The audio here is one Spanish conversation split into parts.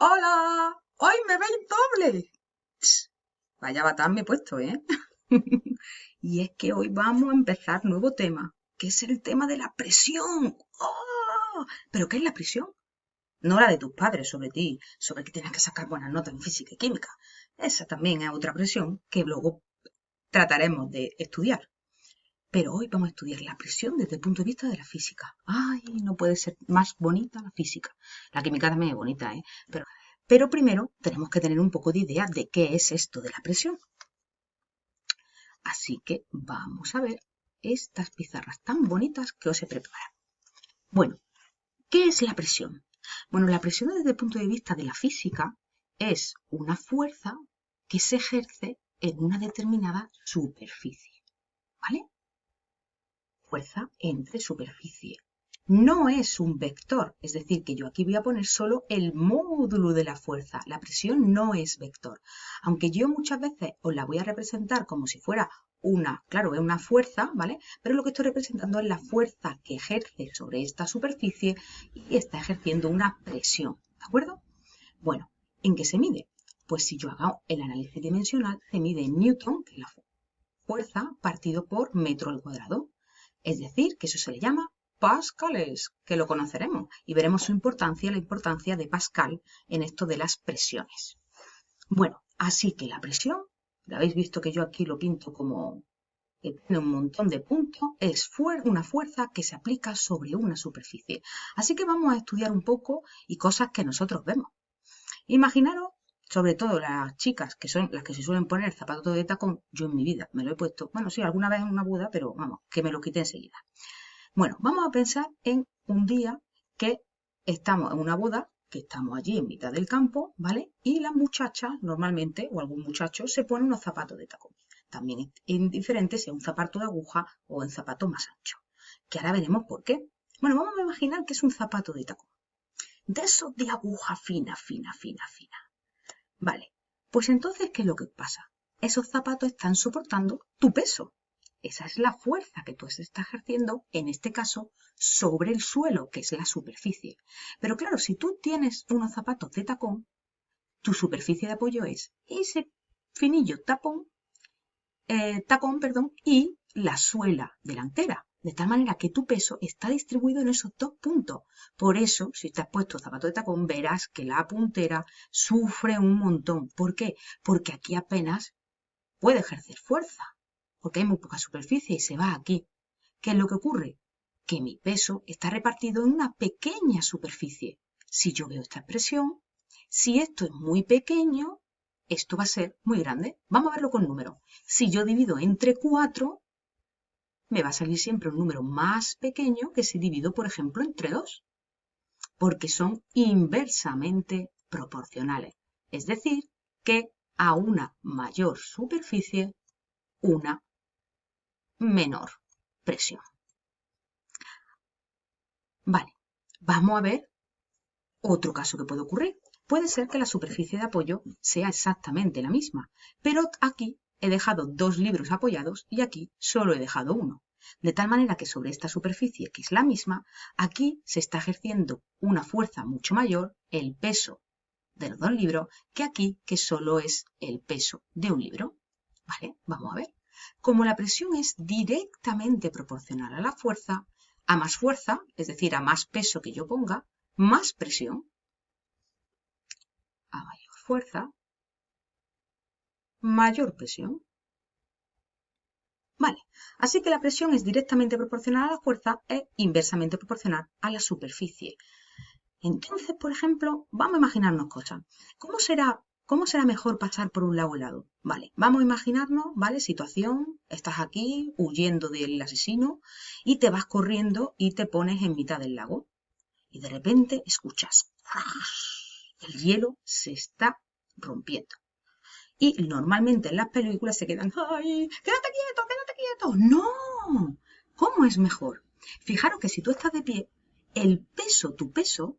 ¡Hola! ¡Hoy me veis doble! Ch, vaya batán me he puesto, ¿eh? Y es que hoy vamos a empezar nuevo tema, que es el tema de la presión. ¡Oh! ¿Pero qué es la presión? No la de tus padres sobre ti, sobre que tienes que sacar buenas notas en física y química. Esa también es otra presión que luego trataremos de estudiar. Pero hoy vamos a estudiar la presión desde el punto de vista de la física. ¡Ay! No puede ser más bonita la física. La química también es bonita, ¿eh? Pero primero tenemos que tener un poco de idea de qué es esto de la presión. Así que vamos a ver estas pizarras tan bonitas que os he preparado. Bueno, ¿qué es la presión? Bueno, la presión desde el punto de vista de la física es una fuerza que se ejerce en una determinada superficie, ¿vale? Fuerza entre superficie. No es un vector, es decir, que yo aquí voy a poner solo el módulo de la fuerza. La presión no es vector, aunque yo muchas veces os la voy a representar como si fuera claro, es una fuerza, ¿vale? Pero lo que estoy representando es la fuerza que ejerce sobre esta superficie y está ejerciendo una presión, ¿de acuerdo? Bueno, ¿en qué se mide? Pues si yo hago el análisis dimensional, se mide en Newton, que es la fuerza, partido por metro al cuadrado. Es decir, que eso se le llama pascales, que lo conoceremos y veremos su importancia, la importancia de Pascal en esto de las presiones. Bueno, así que la presión, lo habéis visto que yo aquí lo pinto como que tiene un montón de puntos, es una fuerza que se aplica sobre una superficie. Así que vamos a estudiar un poco y cosas que nosotros vemos. Imaginaros, sobre todo las chicas, que son las que se suelen poner zapatos de tacón, yo en mi vida me lo he puesto, bueno, sí, alguna vez en una boda, pero vamos, que me lo quité enseguida. Bueno, vamos a pensar en un día que estamos en una boda, que estamos allí en mitad del campo, ¿vale? Y las muchachas, normalmente, o algún muchacho, se pone unos zapatos de tacón. También es indiferente si es un zapato de aguja o un zapato más ancho. Que ahora veremos por qué. Bueno, vamos a imaginar que es un zapato de tacón. De esos de aguja fina, fina, fina, fina. Vale, pues entonces, ¿qué es lo que pasa? Esos zapatos están soportando tu peso. Esa es la fuerza que tú estás ejerciendo, en este caso, sobre el suelo, que es la superficie. Pero claro, si tú tienes unos zapatos de tacón, tu superficie de apoyo es ese finillo tacón, perdón, y la suela delantera. De tal manera que tu peso está distribuido en esos dos puntos. Por eso, si te has puesto zapato de tacón, verás que la puntera sufre un montón. ¿Por qué? Porque aquí apenas puede ejercer fuerza, porque hay muy poca superficie y se va aquí. ¿Qué es lo que ocurre? Que mi peso está repartido en una pequeña superficie. Si yo veo esta expresión, si esto es muy pequeño, esto va a ser muy grande. Vamos a verlo con números. Si yo divido entre 4, me va a salir siempre un número más pequeño que si divido, por ejemplo, entre 2, porque son inversamente proporcionales. Es decir, que a una mayor superficie, una menor presión. Vale, vamos a ver otro caso que puede ocurrir. Puede ser que la superficie de apoyo sea exactamente la misma, pero aquí he dejado dos libros apoyados y aquí solo he dejado uno. De tal manera que sobre esta superficie, que es la misma, aquí se está ejerciendo una fuerza mucho mayor, el peso de los dos libros, que aquí, que solo es el peso de un libro. ¿Vale? Vamos a ver. Como la presión es directamente proporcional a la fuerza, a más fuerza, es decir, a más peso que yo ponga, más presión. A mayor fuerza, mayor presión. Vale, así que la presión es directamente proporcional a la fuerza e inversamente proporcional a la superficie. Entonces, por ejemplo, vamos a imaginarnos cosas. ¿Cómo será mejor pasar por un lago helado? Vale, vamos a imaginarnos, ¿vale? Situación, estás aquí huyendo del asesino y te vas corriendo y te pones en mitad del lago. Y de repente escuchas, el hielo se está rompiendo. Y normalmente en las películas se quedan, ¡ay! ¡Quédate quieto, quédate quieto! ¡No! ¿Cómo es mejor? Fijaros que si tú estás de pie, tu peso,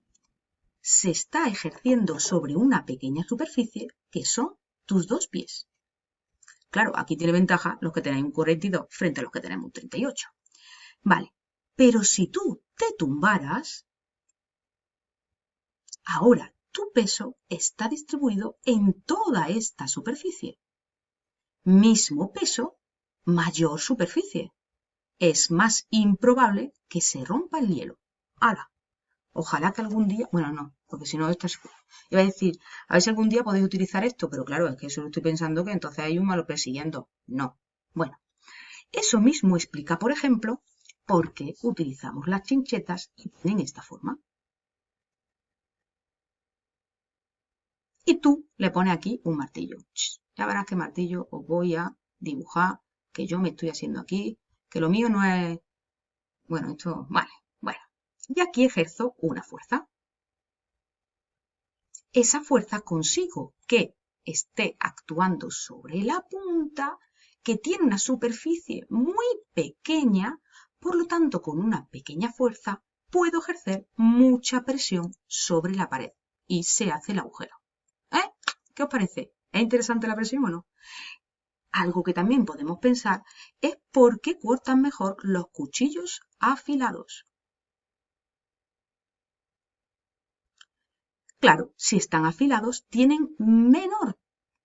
se está ejerciendo sobre una pequeña superficie que son tus dos pies. Claro, aquí tiene ventaja los que tenéis un 42 frente a los que tenemos un 38. Vale, pero si tú te tumbaras, ahora tu peso está distribuido en toda esta superficie. Mismo peso, mayor superficie. Es más improbable que se rompa el hielo. ¡Hala! Ojalá que algún día... Bueno, no, porque si no esto es... Iba a decir, a ver si algún día podéis utilizar esto, pero claro, es que eso lo estoy pensando que entonces hay un malo persiguiendo. No. Bueno, eso mismo explica, por ejemplo, por qué utilizamos las chinchetas y tienen esta forma. Y tú le pones aquí un martillo. Ya verás qué martillo os voy a dibujar, que yo me estoy haciendo aquí, que lo mío no es... Bueno, esto... Vale, bueno. Y aquí ejerzo una fuerza. Esa fuerza consigo que esté actuando sobre la punta, que tiene una superficie muy pequeña, por lo tanto, con una pequeña fuerza puedo ejercer mucha presión sobre la pared y se hace el agujero. ¿Eh? ¿Qué os parece? ¿Es interesante la presión o no? Algo que también podemos pensar es por qué cortan mejor los cuchillos afilados. Claro, si están afilados, tienen menor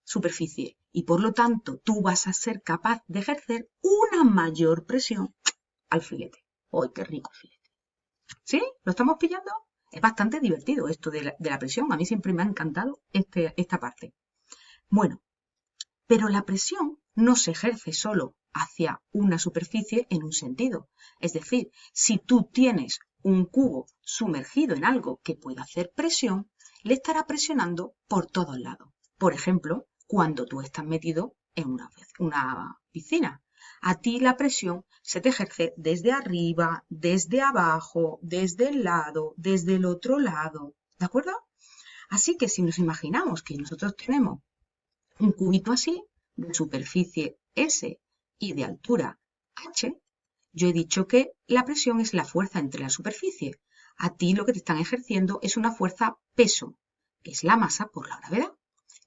superficie y por lo tanto tú vas a ser capaz de ejercer una mayor presión al filete. ¡Ay, qué rico el filete! ¿Sí? ¿Lo estamos pillando? Es bastante divertido esto de la presión. A mí siempre me ha encantado esta parte. Bueno, pero la presión no se ejerce solo hacia una superficie en un sentido. Es decir, si tú tienes un cubo sumergido en algo que pueda hacer presión, le estará presionando por todos lados. Por ejemplo, cuando tú estás metido en una piscina. A ti la presión se te ejerce desde arriba, desde abajo, desde el lado, desde el otro lado. ¿De acuerdo? Así que si nos imaginamos que nosotros tenemos un cubito así, de superficie S y de altura H, yo he dicho que la presión es la fuerza entre la superficie. A ti lo que te están ejerciendo es una fuerza peso, que es la masa por la gravedad.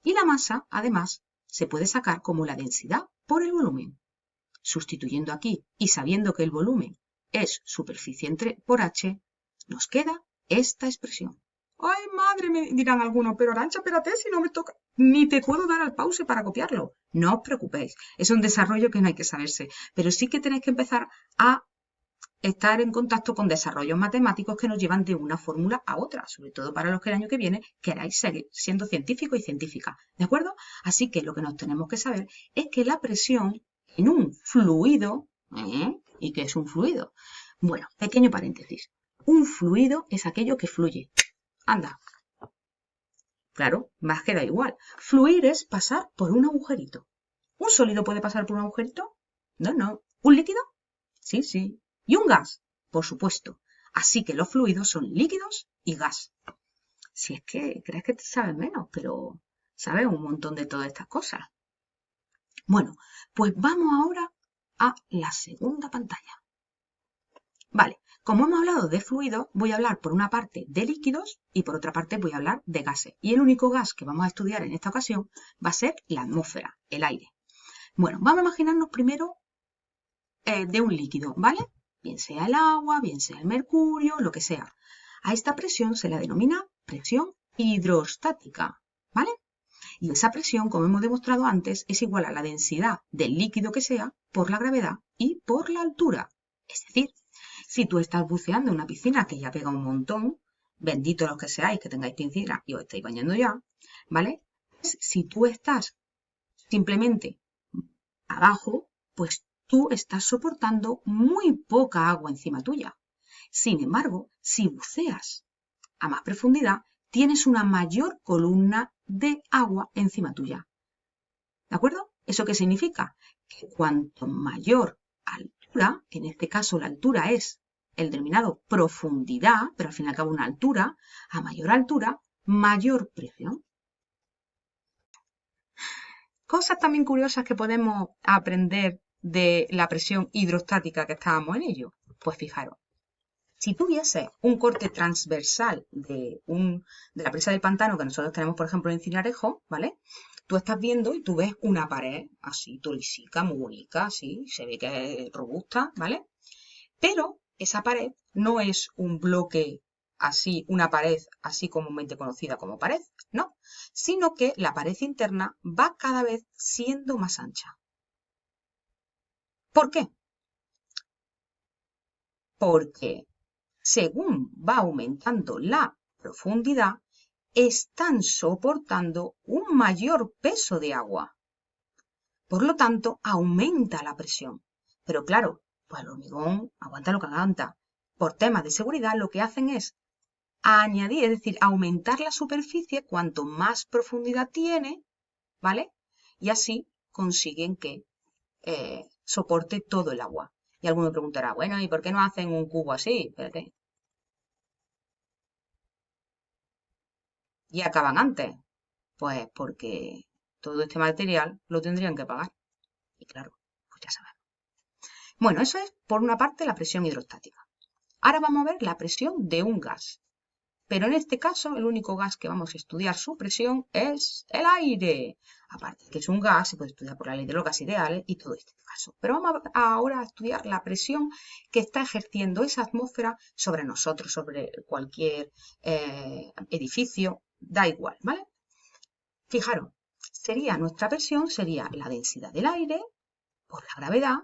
Y la masa, además, se puede sacar como la densidad por el volumen. Sustituyendo aquí y sabiendo que el volumen es superficie por H, nos queda esta expresión. ¡Ay, madre! Me dirán algunos, pero Arantxa, espérate, si no me toca. Ni te puedo dar al pause para copiarlo. No os preocupéis, es un desarrollo que no hay que saberse, pero sí que tenéis que empezar a estar en contacto con desarrollos matemáticos que nos llevan de una fórmula a otra, sobre todo para los que el año que viene queráis seguir siendo científicos y científicas, ¿de acuerdo? Así que lo que nos tenemos que saber es que la presión en un fluido, ¿y qué es un fluido? Bueno, pequeño paréntesis, un fluido es aquello que fluye. Anda. Claro, más que da igual. Fluir es pasar por un agujerito. ¿Un sólido puede pasar por un agujerito? No, no. ¿Un líquido? Sí, sí. ¿Y un gas? Por supuesto. Así que los fluidos son líquidos y gas. Si es que crees que te sabes menos, pero sabes un montón de todas estas cosas. Bueno, pues vamos ahora a la segunda pantalla. Vale, como hemos hablado de fluidos, voy a hablar por una parte de líquidos y por otra parte voy a hablar de gases. Y el único gas que vamos a estudiar en esta ocasión va a ser la atmósfera, el aire. Bueno, vamos a imaginarnos primero de un líquido, ¿vale? Bien sea el agua, bien sea el mercurio, lo que sea. A esta presión se la denomina presión hidrostática, ¿vale? Y esa presión, como hemos demostrado antes, es igual a la densidad del líquido que sea por la gravedad y por la altura. Es decir, si tú estás buceando en una piscina que ya pega un montón, bendito los que seáis que tengáis piscina y os estáis bañando ya, ¿vale? Pues si tú estás simplemente abajo, pues tú estás soportando muy poca agua encima tuya. Sin embargo, si buceas a más profundidad, tienes una mayor columna de agua encima tuya. ¿De acuerdo? ¿Eso qué significa? Que cuanto mayor altura, en este caso la altura es el denominado profundidad, pero al fin y al cabo una altura, a mayor altura, mayor presión. Cosas también curiosas que podemos aprender de la presión hidrostática que estábamos en ello. Pues fijaros, si tuviese un corte transversal de la presa del pantano que nosotros tenemos, por ejemplo, en Cinarejo, ¿vale? Tú estás viendo y tú ves una pared así, tulisica, muy bonita, así, se ve que es robusta, ¿vale? Pero esa pared no es un bloque así una pared así comúnmente conocida como pared, no, sino que la pared interna va cada vez siendo más ancha. ¿Por qué? Porque según va aumentando la profundidad, están soportando un mayor peso de agua. Por lo tanto, aumenta la presión. Pero claro, pues el hormigón aguanta lo que aguanta. Por temas de seguridad, lo que hacen es añadir, es decir, aumentar la superficie cuanto más profundidad tiene, ¿vale? Y así consiguen que soporte todo el agua. Y alguno me preguntará, bueno, ¿y por qué no hacen un cubo así? Espérate. Y acaban antes. Pues porque todo este material lo tendrían que pagar. Y claro, pues ya sabemos. Bueno, eso es por una parte la presión hidrostática. Ahora vamos a ver la presión de un gas. Pero en este caso, el único gas que vamos a estudiar su presión es el aire. Aparte que es un gas, se puede estudiar por la ley de los gases ideales y todo este caso. Pero vamos ahora a estudiar la presión que está ejerciendo esa atmósfera sobre nosotros, sobre cualquier edificio, da igual, ¿vale? Fijaros, nuestra presión sería la densidad del aire por la gravedad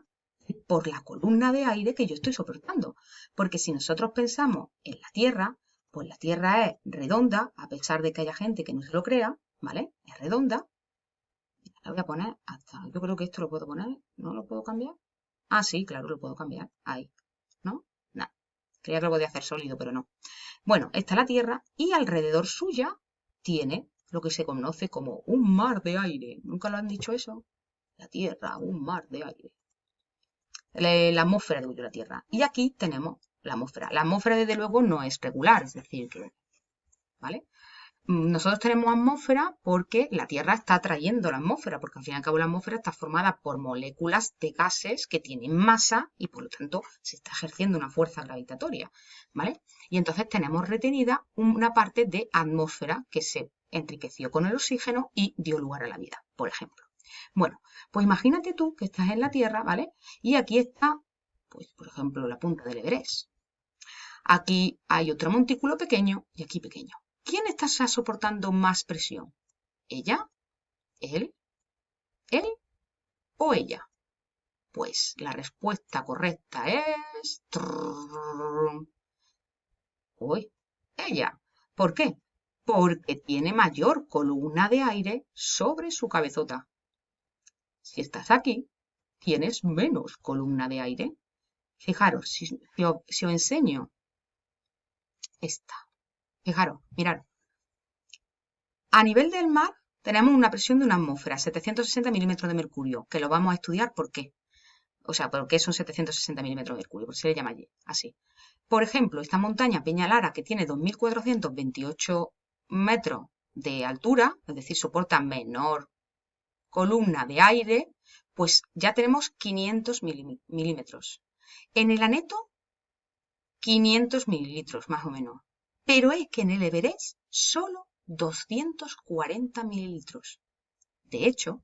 y por la columna de aire que yo estoy soportando. Porque si nosotros pensamos en la Tierra, pues la Tierra es redonda, a pesar de que haya gente que no se lo crea, ¿vale? Es redonda. La voy a poner hasta, yo creo que esto lo puedo poner, ¿no lo puedo cambiar? Ah, sí, claro, lo puedo cambiar, ahí, ¿no? Nada, creía que lo podía hacer sólido, pero no. Bueno, está la Tierra y alrededor suya tiene lo que se conoce como un mar de aire. ¿Nunca lo han dicho eso? La Tierra, un mar de aire. La atmósfera de la Tierra. Y aquí tenemos la atmósfera. La atmósfera, desde luego, no es regular, es decir, que, ¿vale? Nosotros tenemos atmósfera porque la Tierra está atrayendo la atmósfera, porque al fin y al cabo la atmósfera está formada por moléculas de gases que tienen masa y por lo tanto se está ejerciendo una fuerza gravitatoria, ¿vale? Y entonces tenemos retenida una parte de atmósfera que se enriqueció con el oxígeno y dio lugar a la vida, por ejemplo. Bueno, pues imagínate tú que estás en la Tierra, ¿vale? Y aquí está, pues por ejemplo, la punta del Everest. Aquí hay otro montículo pequeño y aquí pequeño. ¿Quién está soportando más presión? ¿Ella? ¿Él? ¿Él o ella? Pues la respuesta correcta es... Uy, ella. ¿Por qué? Porque tiene mayor columna de aire sobre su cabezota. Si estás aquí, tienes menos columna de aire. Fijaros, si os enseño esta. Fijaros, mirad. A nivel del mar tenemos una presión de una atmósfera, 760 milímetros de mercurio, que lo vamos a estudiar por qué. O sea, ¿por qué son 760 milímetros de mercurio? Por si se le llama así. Por ejemplo, esta montaña Peñalara, que tiene 2.428 metros de altura, es decir, soporta menor columna de aire, pues ya tenemos 500 milímetros. En el Aneto, 500 mililitros más o menos. Pero es que en el Everest solo 240 mililitros. De hecho,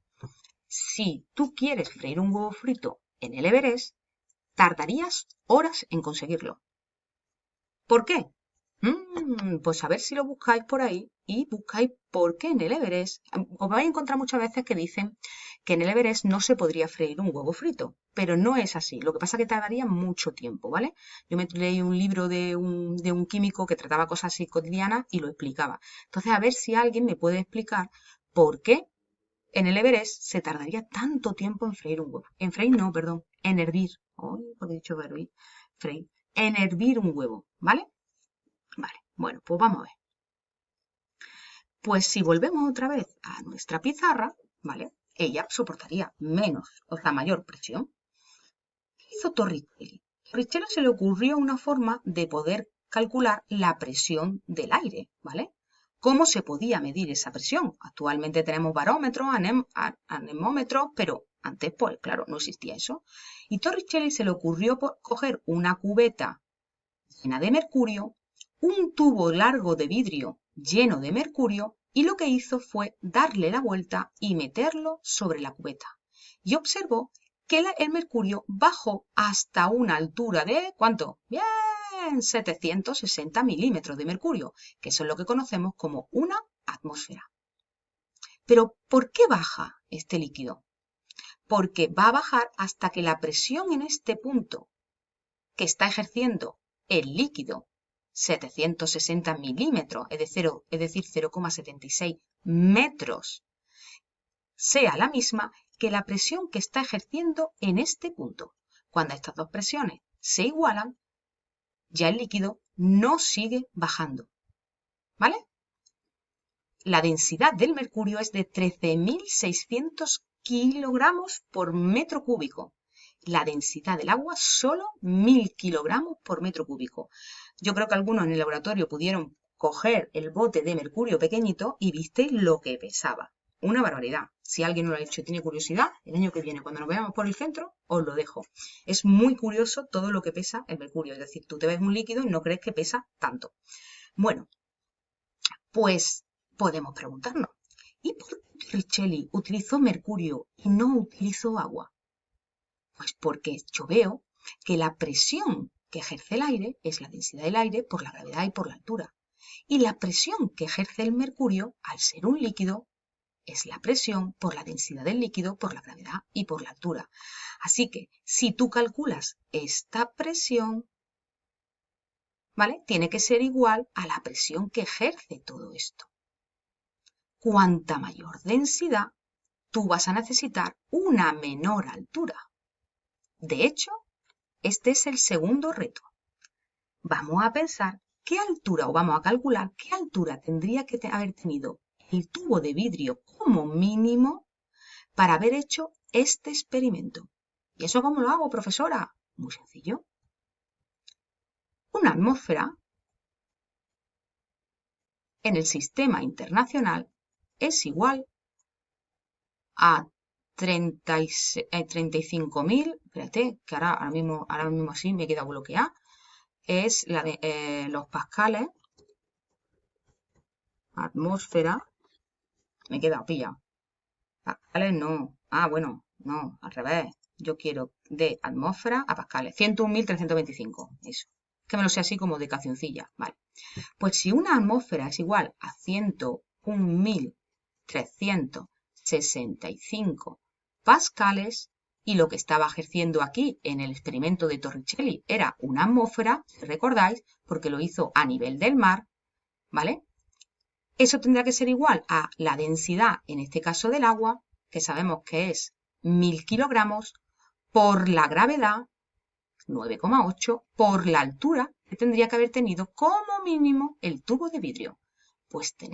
si tú quieres freír un huevo frito en el Everest, tardarías horas en conseguirlo. ¿Por qué? Pues a ver si lo buscáis por ahí y buscáis por qué en el Everest. Os vais a encontrar muchas veces que dicen que en el Everest no se podría freír un huevo frito, pero no es así. Lo que pasa es que tardaría mucho tiempo, ¿vale? Yo me leí un libro de un químico que trataba cosas así cotidianas y lo explicaba. Entonces, a ver si alguien me puede explicar por qué en el Everest se tardaría tanto tiempo en freír un huevo. En freír no, perdón, en hervir. Ay, porque he dicho hervir, freír. En hervir un huevo, ¿vale? Vale, bueno, pues vamos a ver. Pues si volvemos otra vez a nuestra pizarra, ¿vale? Ella soportaría menos, o sea, mayor presión. ¿Qué hizo Torricelli? Torricelli se le ocurrió una forma de poder calcular la presión del aire, ¿vale? ¿Cómo se podía medir esa presión? Actualmente tenemos barómetros, anemómetros, pero antes, pues claro, no existía eso. Y Torricelli se le ocurrió coger una cubeta llena de mercurio, un tubo largo de vidrio lleno de mercurio, y lo que hizo fue darle la vuelta y meterlo sobre la cubeta. Y observó que el mercurio bajó hasta una altura de... ¿cuánto? ¡Bien! en 760 milímetros de mercurio, que eso es lo que conocemos como una atmósfera. Pero, ¿por qué baja este líquido? Porque va a bajar hasta que la presión en este punto que está ejerciendo el líquido, 760 milímetros, es decir, 0,76 metros, sea la misma que la presión que está ejerciendo en este punto. Cuando estas dos presiones se igualan, ya el líquido no sigue bajando, ¿vale? La densidad del mercurio es de 13.600 kilogramos por metro cúbico. La densidad del agua solo 1.000 kilogramos por metro cúbico. Yo creo que algunos en el laboratorio pudieron coger el bote de mercurio pequeñito y visteis lo que pesaba. Una barbaridad. Si alguien no lo ha hecho y tiene curiosidad, el año que viene, cuando nos veamos por el centro, os lo dejo. Es muy curioso todo lo que pesa el mercurio. Es decir, tú te ves un líquido y no crees que pesa tanto. Bueno, pues podemos preguntarnos, ¿y por qué Torricelli utilizó mercurio y no utilizó agua? Pues porque yo veo que la presión que ejerce el aire es la densidad del aire por la gravedad y por la altura. Y la presión que ejerce el mercurio, al ser un líquido, es la presión por la densidad del líquido, por la gravedad y por la altura. Así que, si tú calculas esta presión, ¿vale? Tiene que ser igual a la presión que ejerce todo esto. Cuanta mayor densidad, tú vas a necesitar una menor altura. De hecho, este es el segundo reto. Vamos a pensar qué altura, o vamos a calcular qué altura tendría que haber tenido el tubo de vidrio como mínimo para haber hecho este experimento. ¿Y eso cómo lo hago, profesora? Muy sencillo. Una atmósfera en el sistema internacional es igual a 35.000, espérate, que ahora mismo así me queda bloqueada, es la de los pascales, atmósfera, me queda pillado. Pascales no, bueno, no, al revés, yo quiero de atmósfera a pascales, 101.325, eso, que me lo sé así como de cancioncilla, vale. Pues si una atmósfera es igual a 101.365 pascales, y lo que estaba ejerciendo aquí en el experimento de Torricelli era una atmósfera, si recordáis, porque lo hizo a nivel del mar, ¿vale? Eso tendrá que ser igual a la densidad, en este caso del agua, que sabemos que es 1.000 kilogramos, por la gravedad, 9,8, por la altura que tendría que haber tenido como mínimo el tubo de vidrio. Pues tenemos